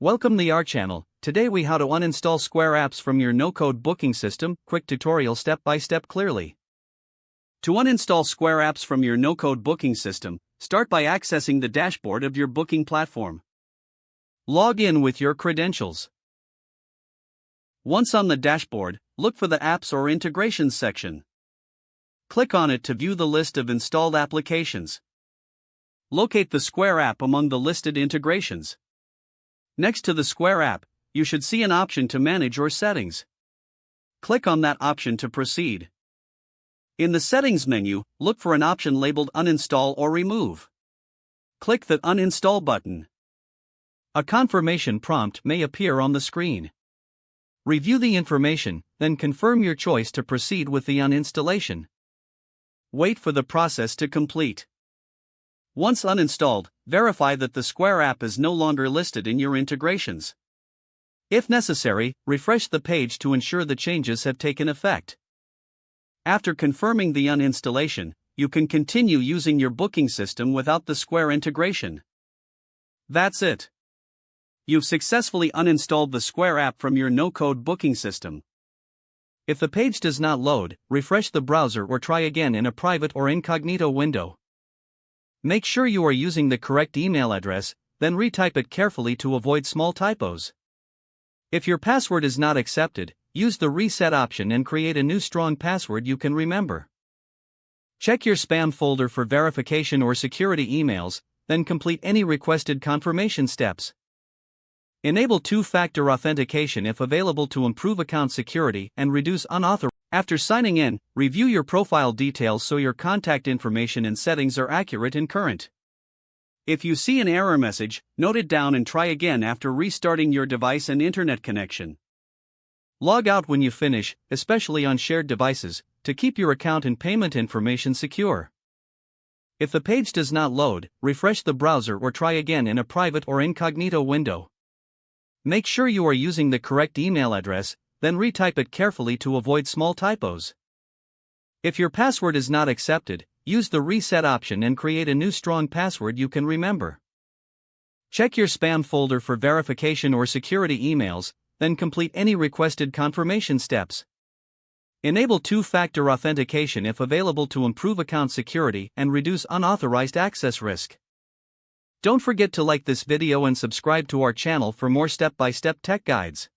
Welcome to our channel. Today we how to uninstall Square apps from your no-code booking system. Quick tutorial step by step clearly. To uninstall Square apps from your no-code booking system, start by accessing the dashboard of your booking platform. Log in with your credentials. Once on the dashboard, look for the Apps or Integrations section. Click on it to view the list of installed applications. Locate the Square app among the listed integrations. Next to the Square app, you should see an option to manage your settings. Click on that option to proceed. In the Settings menu, look for an option labeled Uninstall or Remove. Click the Uninstall button. A confirmation prompt may appear on the screen. Review the information, then confirm your choice to proceed with the uninstallation. Wait for the process to complete. Once uninstalled, verify that the Square app is no longer listed in your integrations. If necessary, refresh the page to ensure the changes have taken effect. After confirming the uninstallation, you can continue using your booking system without the Square integration. That's it. You've successfully uninstalled the Square app from your no-code booking system. If the page does not load, refresh the browser or try again in a private or incognito window. Make sure you are using the correct email address, then retype it carefully to avoid small typos. If your password is not accepted, use the reset option and create a new strong password you can remember. Check your spam folder for verification or security emails, then complete any requested confirmation steps. Enable two-factor authentication if available to improve account security and reduce unauthorized. After signing in, review your profile details so your contact information and settings are accurate and current. If you see an error message, note it down and try again after restarting your device and internet connection. Log out when you finish, especially on shared devices, to keep your account and payment information secure. If the page does not load, refresh the browser or try again in a private or incognito window. Make sure you are using the correct email address, then retype it carefully to avoid small typos. If your password is not accepted, use the reset option and create a new strong password you can remember. Check your spam folder for verification or security emails, then complete any requested confirmation steps. Enable two-factor authentication if available to improve account security and reduce unauthorized access risk. Don't forget to like this video and subscribe to our channel for more step-by-step tech guides.